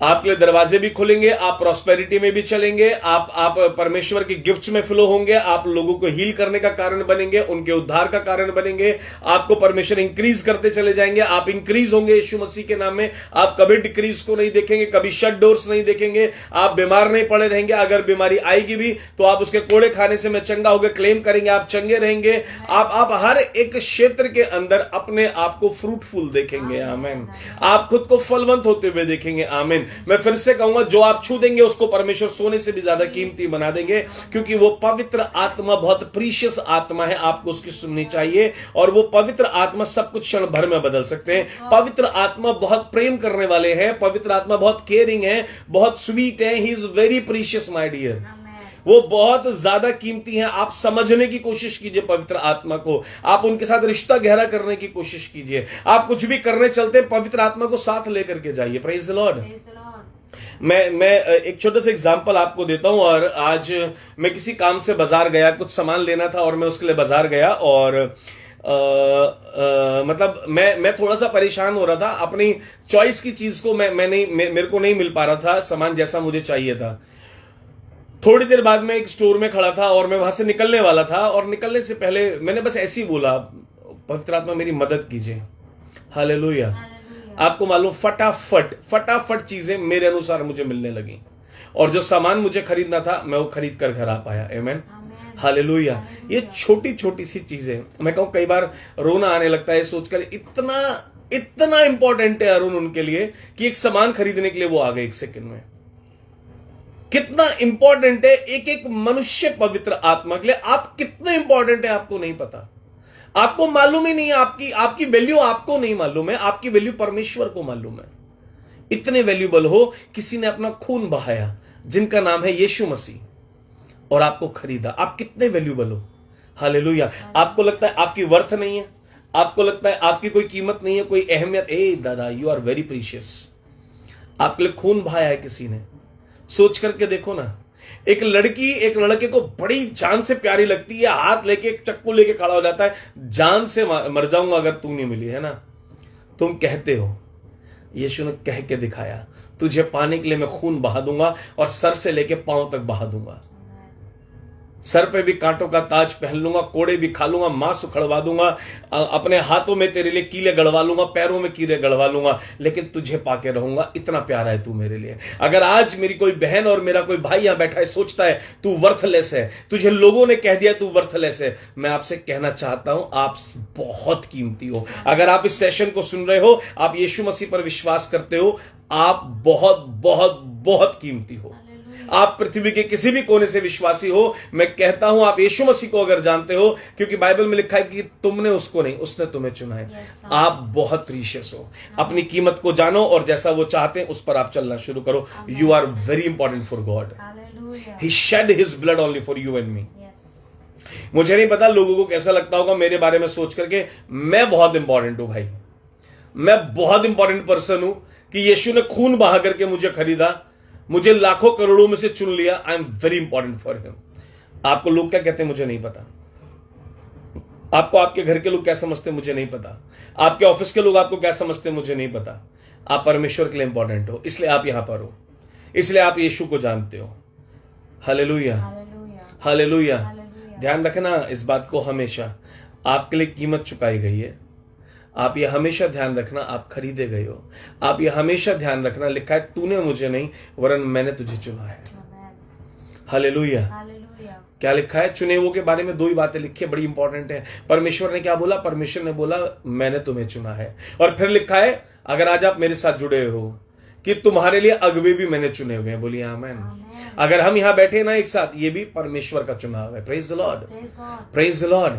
आपके लिए दरवाजे भी खुलेंगे, आप प्रॉस्पेरिटी में भी चलेंगे, आप परमेश्वर के गिफ्ट्स में फ्लो होंगे, आप लोगों को हील करने का कारण बनेंगे, उनके उद्धार का कारण बनेंगे। आपको परमेश्वर इंक्रीज करते चले जाएंगे, आप इंक्रीज होंगे यीशु मसीह के नाम में। आप कभी डिक्रीज को नहीं देखेंगे, कभी शट डोर्स नहीं देखेंगे, आप बीमार नहीं पड़े रहेंगे। अगर बीमारी आएगी भी तो आप उसके कोड़े खाने से मैं चंगा हो गया क्लेम करेंगे, आप चंगे रहेंगे। आप हर एक क्षेत्र के अंदर अपने आप को फ्रूटफुल देखेंगे। आमीन। आप खुद को फलवंत होते हुए देखेंगे। आमीन। मैं फिर से कहूंगा, जो आप छू देंगे उसको परमेश्वर सोने से भी ज्यादा कीमती बना देंगे, क्योंकि वो पवित्र आत्मा बहुत प्रीशियस आत्मा है। आपको उसकी सुननी चाहिए, और वो पवित्र आत्मा सब कुछ क्षण भर में बदल सकते हैं। पवित्र आत्मा बहुत प्रेम करने वाले हैं, पवित्र आत्मा बहुत केयरिंग है, बहुत स्वीट है। He is very precious my dear. वो बहुत ज्यादा कीमती है। आप समझने की कोशिश कीजिए पवित्र आत्मा को, आप उनके साथ रिश्ता गहरा करने की कोशिश कीजिए। आप कुछ भी करने चलते हैं, पवित्र आत्मा को साथ लेकर के जाइए। Praise the Lord. मैं एक छोटा सा एग्जांपल आपको देता हूं। और आज मैं किसी काम से बाजार गया, कुछ सामान लेना था और मैं उसके लिए बाजार गया, और मतलब मैं थोड़ा सा परेशान हो रहा था। अपनी चॉइस की चीज को मेरे को नहीं मिल पा रहा था सामान जैसा मुझे चाहिए था। थोड़ी देर बाद मैं एक स्टोर में खड़ा था और मैं वहां से निकलने वाला था, और निकलने से पहले मैंने बस ऐसे ही बोला, पवित्र आत्मा मेरी मदद कीजिए। हालेलुया। आपको मालूम, फटाफट चीजें मेरे अनुसार मुझे मिलने लगी, और जो सामान मुझे खरीदना था मैं वो खरीद कर घर आ पाया। आमीन। हालेलुया। ये छोटी छोटी सी चीजें, मैं कहूं कई बार रोना आने लगता है सोचकर, इतना इतना इंपॉर्टेंट है अरुण उनके लिए कि एक सामान खरीदने के लिए वो आ गए 1 सेकंड में। कितना इंपॉर्टेंट है एक एक मनुष्य पवित्र आत्मा के लिए। आप कितने इंपॉर्टेंट है आपको नहीं पता, आपको मालूम ही नहीं है। आपकी वैल्यू आपको नहीं मालूम है, आपकी वैल्यू परमेश्वर को मालूम है। इतने वैल्यूबल हो, किसी ने अपना खून बहाया जिनका नाम है यीशु मसीह, और आपको खरीदा। आप कितने वैल्यूबल हो। हालेलुया। आपको लगता है आपकी वर्थ नहीं है, आपको लगता है आपकी कोई कीमत नहीं है, कोई अहमियत। ए दादा, यू आर वेरी प्रीशियस। आपके लिए खून बहाया है किसी ने। सोच करके देखो ना, एक लड़की एक लड़के को बड़ी जान से प्यारी लगती है, हाथ लेके एक चक्कू लेके खड़ा हो जाता है, जान से मर जाऊंगा अगर तू नहीं मिली, है ना। तुम कहते हो, यीशु ने कह के दिखाया, तुझे पाने के लिए मैं खून बहा दूंगा और सर से लेके पांव तक बहा दूंगा। सर पे भी कांटों का ताज पहन लूंगा, कोड़े भी खा लूंगा, मांस उखड़वा दूंगा, अपने हाथों में तेरे लिए कीले गड़वा लूंगा, पैरों में कीले गड़वा लूंगा, लेकिन तुझे पाके रहूंगा। इतना प्यारा है तू मेरे लिए। अगर आज मेरी कोई बहन और मेरा कोई भाई यहां बैठा है, सोचता है तू वर्थलेस है, तुझे लोगों ने कह दिया तू वर्थलेस है, मैं आपसे कहना चाहता हूं आप बहुत कीमती हो। अगर आप इस सेशन को सुन रहे हो, आप यीशु मसीह पर विश्वास करते हो, आप बहुत बहुत बहुत कीमती हो। आप पृथ्वी के किसी भी कोने से विश्वासी हो, मैं कहता हूं आप यीशु मसीह को अगर जानते हो, क्योंकि बाइबल में लिखा है कि तुमने उसको नहीं, उसने तुम्हें चुना है। आप बहुत प्रीशियस हो। अपनी कीमत को जानो और जैसा वो चाहते हैं उस पर आप चलना शुरू करो। You are very important for God. He shed his blood only for you and me. मुझे नहीं पता लोगों को कैसा लगता होगा मेरे बारे में सोच करके, मैं बहुत इंपॉर्टेंट हूं भाई, मैं बहुत इंपॉर्टेंट पर्सन हूं कि यीशु ने खून बहा करके मुझे खरीदा, मुझे लाखों करोड़ों में से चुन लिया। I am very important for him. आपको लोग क्या कहते हैं मुझे नहीं पता, आपको आपके घर के लोग क्या समझते हैं मुझे नहीं पता, आपके ऑफिस के लोग आपको क्या समझते हैं मुझे नहीं पता। आप परमेश्वर के लिए इंपॉर्टेंट हो, इसलिए आप यहां पर हो, इसलिए आप यीशु को जानते हो। Hallelujah, hallelujah. ध्यान रखना इस बात को, हमेशा आपके लिए कीमत चुकाई गई है। आप ये हमेशा ध्यान रखना, आप खरीदे गए हो। आप ये हमेशा ध्यान रखना, लिखा है तूने मुझे नहीं वरन मैंने तुझे चुना है। हालेलुया। क्या लिखा है? चुने हुओं के बारे में 2 ही बातें लिखी है, बड़ी इंपॉर्टेंट है। परमेश्वर ने क्या बोला? परमेश्वर ने बोला मैंने तुम्हें चुना है। और फिर लिखा है, अगर आज आप मेरे साथ जुड़े हो, कि तुम्हारे लिए अगुवे भी मैंने चुने हुए हैं। बोलिए आमेन। अगर हम यहां बैठे ना एक साथ, ये भी परमेश्वर का चुनाव है। Praise the Lord, praise the Lord.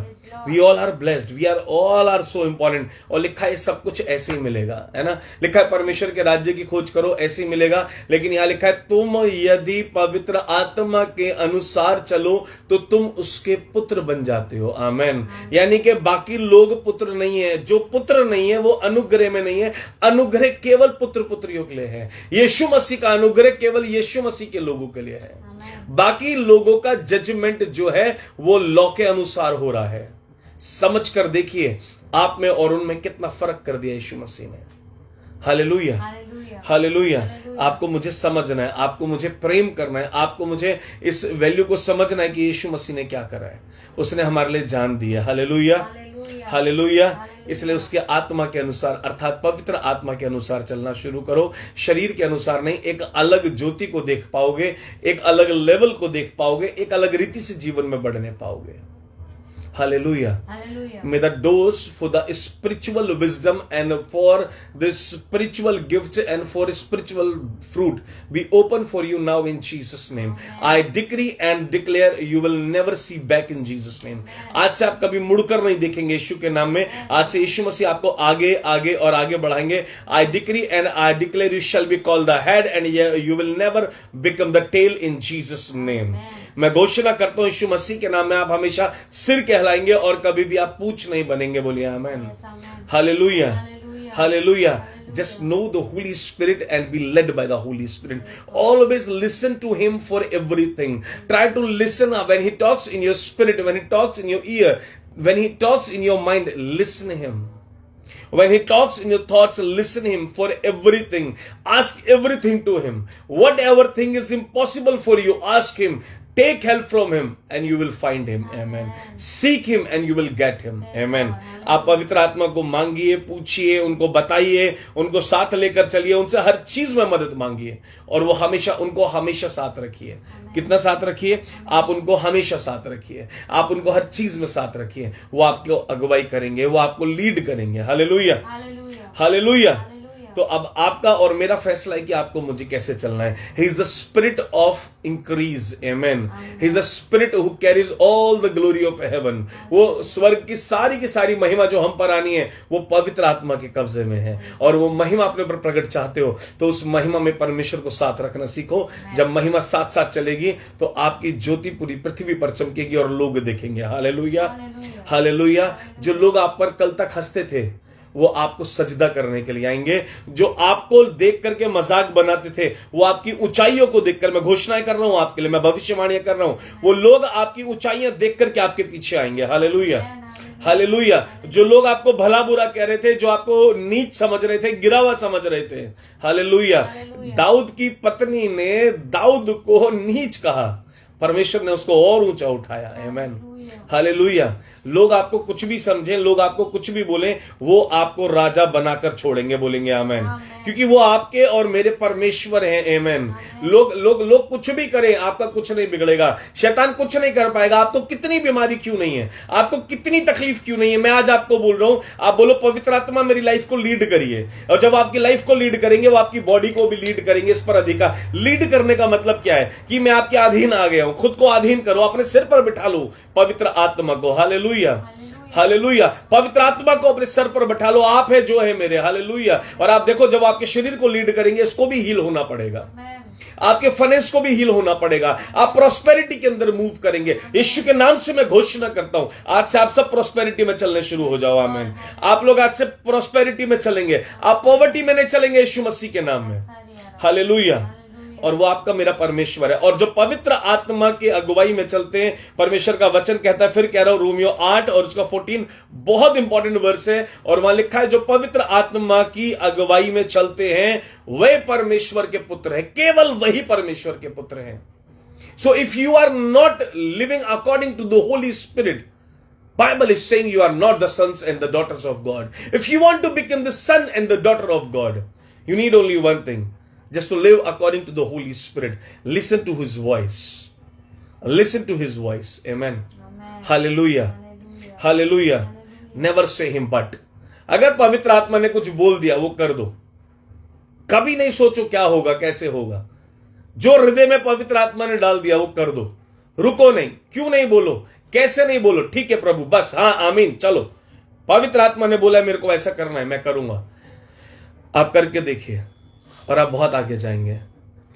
We all are blessed, we are all are so important. और लिखा है सब कुछ ऐसे ही मिलेगा, है ना। लिखा है परमेश्वर के राज्य की खोज करो, ऐसे ही मिलेगा। लेकिन यहां लिखा है तुम यदि पवित्र आत्मा के अनुसार चलो तो तुम उसके पुत्र बन जाते हो। आमेन। यानी कि बाकी लोग पुत्र नहीं है, जो पुत्र नहीं है वो अनुग्रह में नहीं है। अनुग्रह केवल पुत्र पुत्रियों के लिए है। यीशु मसीह का अनुग्रह केवल यीशु मसीह के लोगों के लिए है। बाकी लोगों का जजमेंट जो है वो लॉ के अनुसार हो रहा है। समझ कर देखिए आप में और उनमें कितना फर्क कर दिया यीशु मसीह ने। Hallelujah, hallelujah. आपको मुझे समझना है, आपको मुझे प्रेम करना है, आपको मुझे इस वैल्यू को समझना है कि यीशु मसीह ने क्या करा है। उसने हमारे लिए जान दी है। Hallelujah, hallelujah. इसलिए उसके आत्मा के अनुसार, अर्थात पवित्र आत्मा के अनुसार चलना शुरू करो। शरीर के अनुसार नहीं। एक अलग ज्योति को देख पाओगे, एक अलग लेवल को देख पाओगे, एक अलग रीति से जीवन में बढ़ने पाओगे। Hallelujah. Hallelujah. May the doors for the spiritual wisdom and for the spiritual gifts and for spiritual fruit be open for you now in Jesus' name. Amen. I decree and declare you will never see back in Jesus' name. आज से आप कभी मुड़कर नहीं देखेंगे यीशु के नाम में। आज से यीशु मसीह आपको आगे आगे और आगे बढ़ाएंगे। I decree and I declare you shall be called the head and you will never become the tail in Jesus' name. मैं घोषणा करता हूं यीशु मसीह के नाम में आप हमेशा सिर कहलाएंगे और कभी भी आप पूछ नहीं बनेंगे। बोलिए amen. Hallelujah, hallelujah. Just know the Holy Spirit and be led by the Holy Spirit. Always listen to Him for everything. Try to listen when He talks in your spirit, when He talks in your ear, when He talks in your mind, listen to Him. When He talks in your thoughts, listen to Him for everything. Ask everything to Him. Whatever thing is impossible for you, ask Him. Take help from Him and you will find Him. Amen. Seek Him and you will get Him. Amen. आप पवित्र आत्मा को मांगिए, पूछिए, उनको बताइए, उनको साथ लेकर चलिए, उनसे हर चीज में मदद मांगिए और वो हमेशा, उनको हमेशा साथ रखिए। कितना साथ रखिए? आप उनको हमेशा साथ रखिए, आप उनको हर चीज में साथ रखिए। वो आपको अगुवाई करेंगे, वो आपको लीड करेंगे। Hallelujah, hallelujah. तो अब आपका और मेरा फैसला है कि आपको मुझे कैसे चलना है। He is the spirit of increase, amen. He is the spirit who carries all the glory of haven. वो स्वर्ग की सारी महिमा जो हम पर आनी है वो पवित्र आत्मा के कब्जे में है, और वो महिमा अपने ऊपर प्रकट चाहते हो तो उस महिमा में परमेश्वर को साथ रखना सीखो। जब महिमा साथ साथ चलेगी तो आपकी ज्योति पूरी पृथ्वी पर चमकेगी और लोग देखेंगे। Hallelujah, hallelujah. जो लोग आप पर कल तक हंसते थे वो आपको सजदा करने के लिए आएंगे। जो आपको देख करके मजाक बनाते थे वो आपकी ऊंचाइयों को देखकर, मैं घोषणाएं कर रहा हूं आपके लिए, मैं भविष्यवाणियां कर रहा हूं, वो लोग आपकी ऊंचाइयां देख करके आपके पीछे आएंगे। Hallelujah, hallelujah. जो लोग आपको भला बुरा कह रहे थे, जो आपको नीच समझ रहे थे, गिरा हुआ समझ रहे थे, हालेलुया। दाऊद की पत्नी ने दाऊद को नीच कहा, परमेश्वर ने उसको और ऊंचा उठाया। आमेन, हालेलुया। लोग आपको कुछ भी समझें, लोग आपको कुछ भी बोलें, वो आपको राजा बनाकर छोड़ेंगे, बोलेंगे आमेन, क्योंकि वो आपके और मेरे परमेश्वर हैं। आमेन। लोग लोग लोग कुछ भी करें, आपका कुछ नहीं बिगड़ेगा, शैतान कुछ नहीं कर पाएगा। आपको कितनी बीमारी क्यों नहीं है, आपको कितनी तकलीफ क्यों नहीं है, मैं आज आपको बोल रहा हूं, आप बोलो पवित्र आत्मा मेरी लाइफ को लीड करिए। और जब आपकी लाइफ को लीड करेंगे वो आपकी बॉडी को भी लीड करेंगे। इस पर अधिकार, लीड करने का मतलब क्या है कि मैं आपके अधीन आ गया हूं। खुद को अधीन करो, अपने सिर पर बिठा लो पवित्र आत्मा को। Hallelujah, hallelujah. पवित्र आत्मा को अपने सर पर बैठा लो, आप है जो है मेरे। हालेलुया। और आप देखो जब आपके शरीर को लीड करेंगे, इसको भी हील होना पड़ेगा, आपके फाइनेंस को भी हील होना पड़ेगा, आप प्रोस्पेरिटी के अंदर मूव करेंगे। यीशु के नाम से मैं घोषणा करता हूं, आज से आप सब प्रोस्पेरिटी में चलने शुरू हो जाओ। आमीन। आप लोग आज से प्रोस्पेरिटी में चलेंगे, आप पॉवर्टी में नहीं चलेंगे, यीशु मसीह के नाम में। हालेलुया। और वो आपका मेरा परमेश्वर है। और जो पवित्र आत्मा की अगुवाई में चलते हैं, परमेश्वर का वचन कहता है, फिर कह रहा हूं रोमियो 8 और उसका 14 बहुत इंपॉर्टेंट वर्स है, और वहां लिखा है जो पवित्र आत्मा की अगुवाई में चलते हैं वे परमेश्वर के पुत्र हैं, केवल वही परमेश्वर के पुत्र हैं। So if you are not living according to the Holy Spirit, Bible is saying you are not the sons and the daughters of God. If you want to become the son and the daughter of God, you need only one thing, just to live according to the Holy Spirit. Listen to His voice. Listen to His voice. Amen. Hallelujah. Hallelujah. Never say Him but. अगर पवित्र आत्मा ने कुछ बोल दिया वो कर दो, कभी नहीं सोचो क्या होगा कैसे होगा। जो हृदय में पवित्र आत्मा ने डाल दिया वो कर दो, रुको नहीं। क्यों नहीं बोलो, कैसे नहीं बोलो, ठीक है प्रभु बस, हाँ आमीन, चलो पवित्र आत्मा ने बोला मेरे को ऐसा करना है, मैं करूंगा। आप करके देखिए और आप बहुत आगे जाएंगे,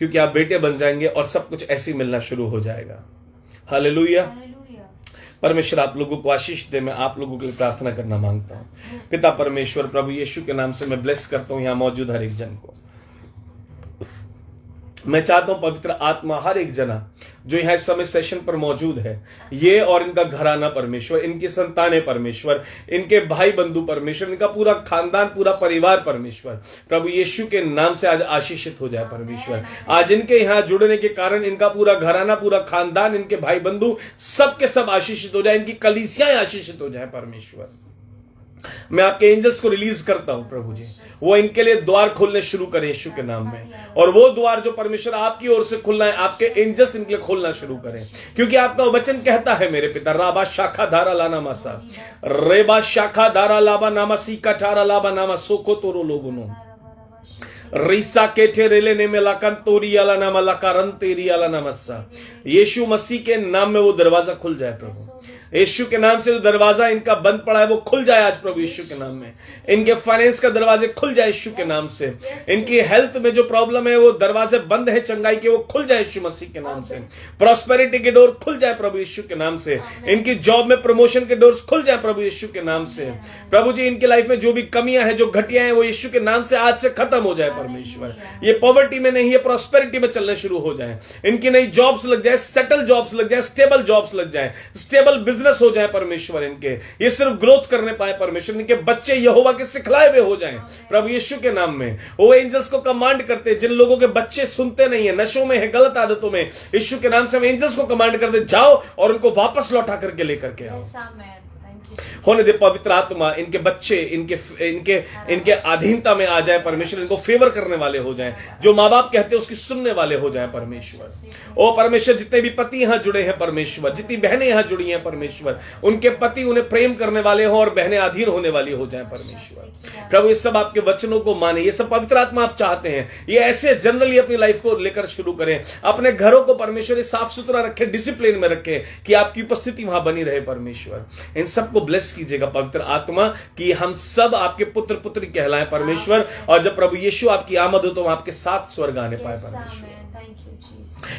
क्योंकि आप बेटे बन जाएंगे और सब कुछ ऐसे ही मिलना शुरू हो जाएगा। हालेलुया। परमेश्वर आप लोगों को आशीष दे। मैं आप लोगों के लिए प्रार्थना करना मांगता हूं। पिता परमेश्वर, प्रभु यीशु के नाम से मैं ब्लेस करता हूं यहां मौजूद हर एक जन को। मैं चाहता हूं पवित्र आत्मा हर एक जना जो यहाँ इस समय सेशन पर मौजूद है, ये और इनका घराना परमेश्वर, इनकी संतानें परमेश्वर, इनके भाई बंधु परमेश्वर, इनका पूरा खानदान, पूरा परिवार परमेश्वर, प्रभु यीशु के नाम से आज आशीषित हो जाए परमेश्वर। आज इनके यहाँ जुड़ने के कारण इनका पूरा घराना, पूरा खानदान, इनके भाई बंधु सबके सब आशीषित हो जाए, इनकी कलीसियाएं आशीषित हो जाए परमेश्वर। मैं आपके एंजल्स को रिलीज करता हूं प्रभु जी, वो इनके लिए द्वार खोलने शुरू करें यीशु के नाम में। और वो द्वार जो परमेश्वर आपकी ओर से खुलना है, आपके एंजल्स इनके लिए खोलना शुरू करें, क्योंकि आपका वचन कहता है मेरे पिता, राबा शाखा धारा लाना मासा, रेबा शाखा धारा लाबा नामा सीका ठारा लाबा नामा सोको तोरो लोगुनो, रीसा केठे रेले ने में लाकन तोरी आला नामा लाकारन तेरी आला नामसा। यीशु मसीह के नाम में वो दरवाजा खुल जाए प्रभु, यीशु के नाम से जो दरवाजा इनका बंद पड़ा है वो खुल जाए आज प्रभु यीशु के नाम में। इनके फाइनेंस का दरवाजे खुल जाए यीशु के नाम से। इनकी हेल्थ में जो प्रॉब्लम है वो दरवाजे बंद है चंगाई के, वो खुल जाए यीशु मसीह के नाम से। प्रॉस्पेरिटी के डोर खुल जाए प्रभु यीशु के नाम से। इनकी जॉब में प्रमोशन के डोर्स खुल जाए प्रभु यीशु के नाम से। प्रभु जी इनकी लाइफ में जो भी कमियां हैं, जो घटियां हैं, वो यीशु के नाम से आज से खत्म हो जाए परमेश्वर। ये पॉवर्टी में नहीं, ये प्रॉस्पेरिटी में चलने शुरू हो जाए। इनकी नई जॉब्स लग जाए, सेटल जॉब्स लग जाए, स्टेबल जॉब्स लग जाए, स्टेबल बिजनेस हो जाए परमेश्वर। इनके ये सिर्फ ग्रोथ करने पाए परमेश्वर। इनके बच्चे यहोवा के सिखलाए हुए हो जाएं प्रभु यीशु के नाम में। वो एंजल्स को कमांड करते, जिन लोगों के बच्चे सुनते नहीं है, नशों में है, गलत आदतों में, यीशु के नाम से हम एंजल्स को कमांड करते, जाओ और उनको वापस लौटा करके लेकर के आओ। होने दे पवित्र आत्मा, इनके बच्चे इनके इनके इनके अधीनता में आ जाए परमेश्वर, इनको फेवर करने वाले हो जाएं, जो माँ बाप कहते हैं उसकी सुनने वाले हो जाएं परमेश्वर। ओ परमेश्वर, जितने भी पति यहां जुड़े हैं परमेश्वर, जितनी बहनें यहां जुड़ी हैं परमेश्वर, उनके पति उन्हें प्रेम करने वाले हो और बहनें अधीन होने वाली हो जाएं परमेश्वर। प्रभु ये सब आपके वचनों को माने, ये सब पवित्र आत्मा आप चाहते हैं, ये ऐसे जनरली अपनी लाइफ को लेकर शुरू करें, अपने घरों को परमेश्वर साफ सुथरा रखें, डिसिप्लिन में रखें कि आपकी उपस्थिति वहां बनी रहे परमेश्वर। इन सबको ब्लेस कीजिएगा पवित्र आत्मा, कि हम सब आपके पुत्र पुत्री कहलाएं परमेश्वर, और जब प्रभु यीशु आपकी आमद हो तो हम आपके साथ स्वर्ग आने पाए परमेश्वर,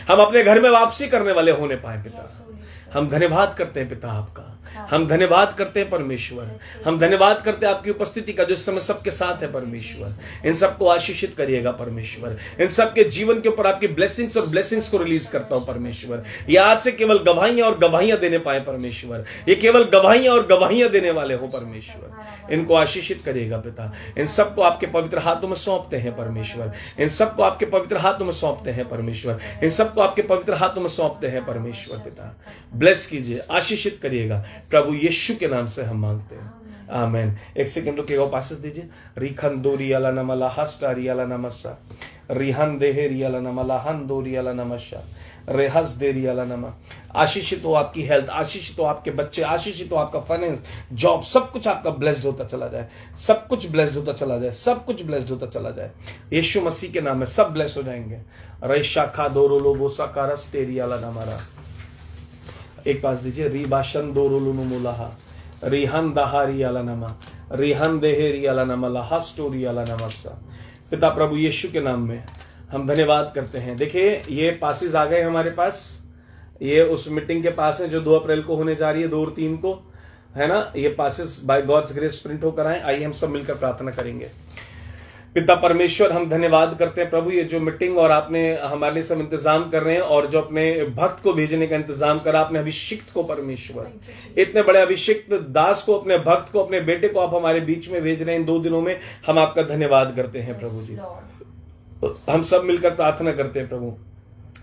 हम अपने घर में वापसी करने वाले होने पाए पिता। हम धन्यवाद करते हैं पिता आपका, हम धन्यवाद करते हैं परमेश्वर, हम धन्यवाद करते हैं आपकी उपस्थिति का जो इस समय सबके साथ है परमेश्वर। इन सबको आशीषित करिएगा परमेश्वर, इन सबके जीवन के ऊपर आपकी ब्लेसिंग्स और ब्लेसिंग्स को रिलीज करता हूं परमेश्वर। ये आज से केवल गवाहियां और गवाहियां देने पाए परमेश्वर, ये केवल गवाहियां और गवाहियां देने वाले हो परमेश्वर। इनको आशीषित करिएगा पिता, इन सबको आपके पवित्र हाथों में सौंपते हैं परमेश्वर, इन सबको आपके पवित्र हाथों में सौंपते हैं परमेश्वर, इन सबको आपके पवित्र हाथों में सौंपते हैं परमेश्वर पिता। ब्लेस कीजिए, आशीषित करिएगा प्रभु यीशु के नाम से हम मांगते हैं, आमेन। एक सेकंड रुकिएगा, पासेस दीजिए। रिखन दोरी अला नमला हस्टारी अला नमस्सा, रिहन देहेरी अला नमला हन दोरी अला नमस्सा, रेहस देरी अला नमा। आशीषित हो आपकी हेल्थ, आशीषित हो आपके बच्चे, आशीषित हो आपका फाइनेंस, जॉब, सब कुछ आपका ब्लेस्ड होता चला जाए, सब कुछ ब्लेस्ड होता चला जाए, सब कुछ ब्लेस्ड होता चला जाए। यीशु मसीह के नाम में सब ब्लेस हो जाएंगे। रे शाखा दोरो लोगो साकारस तेरी अला नमारा। एक पास दीजिए। रीबाशन दोरुलुनु मुलाहा, रिहन दहारी अला नमा, रिहन देहेरी अला नमला हस्टोरी अला नमस्सा। पिता प्रभु यीशु के नाम में हम धन्यवाद करते हैं। देखिए ये पासेस आ गए हमारे पास, ये उस मीटिंग के पास है जो 2 अप्रैल को होने जा रही है, 2 और 3 को, है ना। ये passes by God's grace print होकर आए। आइए हम सब मिलकर प्रार्थना करेंगे। पिता परमेश्वर, हम धन्यवाद करते हैं प्रभु, ये जो मीटिंग और आपने हमारे सब इंतजाम कर रहे हैं, और जो अपने भक्त को भेजने का इंतजाम करा, आपने अभिषिक्त को परमेश्वर, इतने बड़े अभिषिक्त दास को, अपने भक्त को, अपने बेटे को आप हमारे बीच में भेज रहे हैं इन 2 दिनों में, हम आपका धन्यवाद करते हैं प्रभु जी। हम सब मिलकर प्रार्थना करते हैं प्रभु,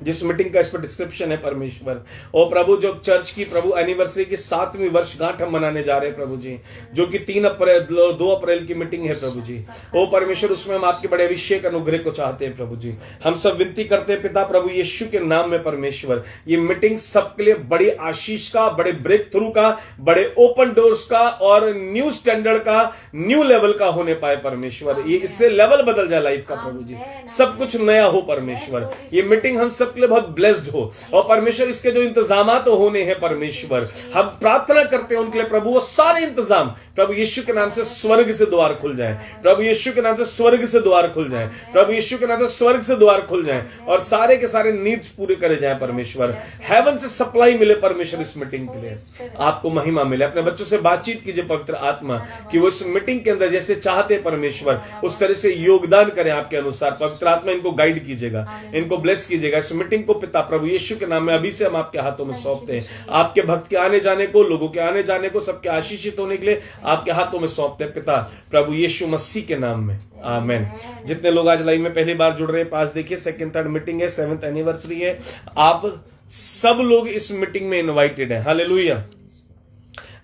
जिस मीटिंग का इस पर डिस्क्रिप्शन है परमेश्वर, और प्रभु जो चर्च की प्रभु एनिवर्सरी की 7वीं वर्षगांठ हम मनाने जा रहे हैं प्रभु जी, जो कि 2 अप्रैल की मीटिंग है प्रभु जी। ओ परमेश्वर, उसमें हम आपके बड़े अभिषेक अनुग्रह को चाहते हैं प्रभु जी। हम सब विनती करते हैं पिता प्रभु यीशु के नाम में परमेश्वर, ये मीटिंग सबके लिए बड़ी आशीष का, बड़े ब्रेक थ्रू का, बड़े ओपन डोर्स का और न्यू स्टैंडर्ड का, न्यू लेवल का होने पाए परमेश्वर। ये इससे लेवल बदल जाए लाइफ का प्रभु जी, सब कुछ नया हो परमेश्वर। ये मीटिंग हम सब के लिए बहुत ब्लेस्ड हो, और परमेश्वर इसके जो इंतजामात होने हैं परमेश्वर, हम प्रार्थना करते हैं उनके लिए प्रभु, वो सारे इंतजाम प्रभु यीशु के नाम से स्वर्ग से द्वार खुल जाए, प्रभु यीशु के नाम से स्वर्ग से द्वार खुल जाए, प्रभु यीशु के नाम से स्वर्ग से द्वार खुल जाए, और सारे के सारे नीड्स पूरे करे जाए परमेश्वर। हेवन से सप्लाई मिले परमेश्वर इस मीटिंग के लिए, आपको महिमा मिले। अपने बच्चों से बातचीत कीजिए पवित्र आत्मा, कि वो इस मीटिंग के अंदर जैसे चाहते परमेश्वर उस तरह से योगदान करें आपके अनुसार। पवित्र आत्मा इनको गाइड कीजिएगा, इनको ब्लेस कीजिएगा। इस मीटिंग को पिता प्रभु यीशु के नाम में अभी से हम आपके हाथों में सौंपते हैं। आपके भक्त के आने जाने को, लोगों के आने जाने को, सबके आशीषित होने के लिए आपके हाथों में सौंपते हैं पिता प्रभु यीशु मसीह के नाम में, आमेन। जितने लोग आज लाइव में पहली बार जुड़ रहे हैं, पास देखिए, 2nd 3rd मीटिंग है, 7th एनिवर्सरी है। आप सब लोग इस मीटिंग में इनवाइटेड है। हालेलुया,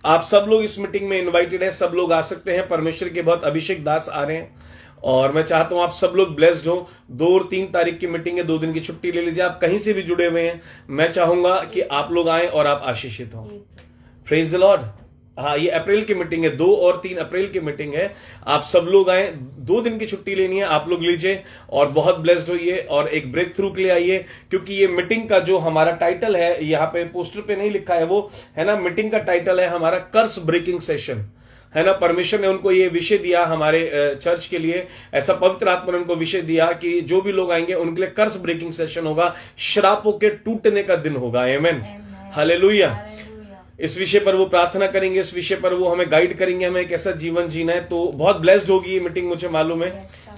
आप सब लोग इस मीटिंग में इनवाइटेड है, सब लोग आ सकते हैं। परमेश्वर के बहुत अभिषेक दास आ रहे हैं, और मैं चाहता हूं आप सब लोग ब्लेस्ड हो। 2 और 3 तारीख की मीटिंग है, 2 दिन की छुट्टी ले लीजिए। आप कहीं से भी जुड़े हुए हैं, मैं चाहूंगा कि आप लोग आएं और आप आशीषित हो। Praise the Lord. हाँ, ये अप्रैल की मीटिंग है, 2 और 3 अप्रैल की मीटिंग है। आप सब लोग आए, 2 दिन की छुट्टी लेनी है, आप लोग लीजिए और बहुत ब्लेस्ड होइए, और एक ब्रेक थ्रू के लिए आइए। क्योंकि ये मीटिंग का जो हमारा टाइटल है, यहाँ पे पोस्टर पे नहीं लिखा है वो, है ना, मीटिंग का टाइटल है हमारा कर्स ब्रेकिंग सेशन, है ना। परमेश्वर ने उनको ये विषय दिया हमारे चर्च के लिए, ऐसा पवित्र आत्मा ने उनको विषय दिया कि जो भी लोग आएंगे उनके लिए कर्स ब्रेकिंग सेशन होगा, श्रापों के टूटने का दिन होगा। आमेन, हालेलुया। इस विषय पर वो प्रार्थना करेंगे, इस विषय पर वो हमें गाइड करेंगे, हमें कैसा जीवन जीना है। तो बहुत ब्लेस्ड होगी ये मीटिंग, मुझे मालूम है।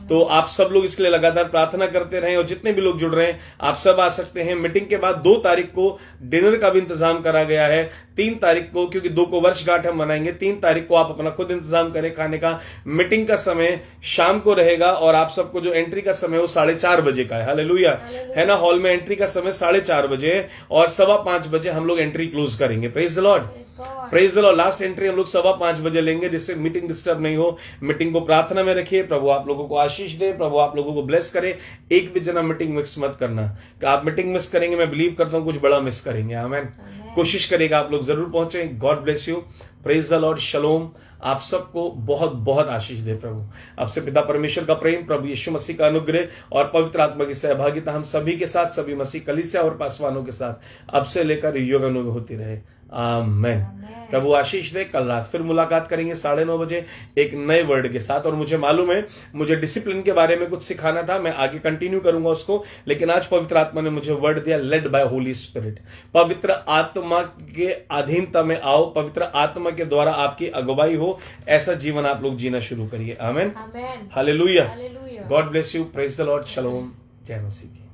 तो आप सब लोग इसके लिए लगातार प्रार्थना करते रहें, और जितने भी लोग जुड़ रहे हैं आप सब आ सकते हैं। मीटिंग के बाद 2 तारीख को डिनर का भी इंतजाम करा गया है, 3 तारीख को, क्योंकि 2 को वर्षगांठ हम मनाएंगे, 3 तारीख को आप अपना खुद इंतजाम करें खाने का। मीटिंग का समय शाम को रहेगा, और आप सबको जो एंट्री का समय वो 4:30 बजे का है। हालेलुया, है ना। हॉल में एंट्री का समय 4:30 बजे, और 5:15 बजे हम लोग एंट्री क्लोज करेंगे। Praise the Lord, praise the Lord. Last entry हम लोग 5:15 बजे लेंगे, जिससे मीटिंग डिस्टर्ब नहीं हो। मीटिंग को प्रार्थना में रखिए। प्रभु आप लोगों को आशीष दे, प्रभु आप लोगों को ब्लेस करे। एक भी जना मीटिंग मिस मत करना, कि आप मीटिंग मिस करेंगे, मैं बिलीव करता हूं कुछ बड़ा मिस करेंगे। आमेन। कोशिश करेगा आप लोग जरूर पहुंचे। God bless you, praise the Lord, shalom. आप सबको बहुत बहुत आशीष दे प्रभु। आपसे पिता परमेश्वर का प्रेम, प्रभु यीशु मसीह का अनुग्रह और पवित्र आत्मा की सहभागिता हम सभी के साथ, सभी मसीह कलीसिया और पासवानों के साथ अब से लेकर युग अनुग होती रहे। आमेन। प्रभु आशीष दे। कल रात फिर मुलाकात करेंगे 9:30 बजे एक नए वर्ड के साथ। और मुझे मालूम है मुझे डिसिप्लिन के बारे में कुछ सिखाना था, मैं आगे कंटिन्यू करूंगा उसको, लेकिन आज पवित्र आत्मा ने मुझे वर्ड दिया, लेड बाय होली स्पिरिट। पवित्र आत्मा के अधीनता में आओ, पवित्र आत्मा के द्वारा आपकी अगुवाई हो, ऐसा जीवन आप लोग जीना शुरू करिए। Amen. Hallelujah. God bless you, praise the Lord, shalom, जय मसीह की।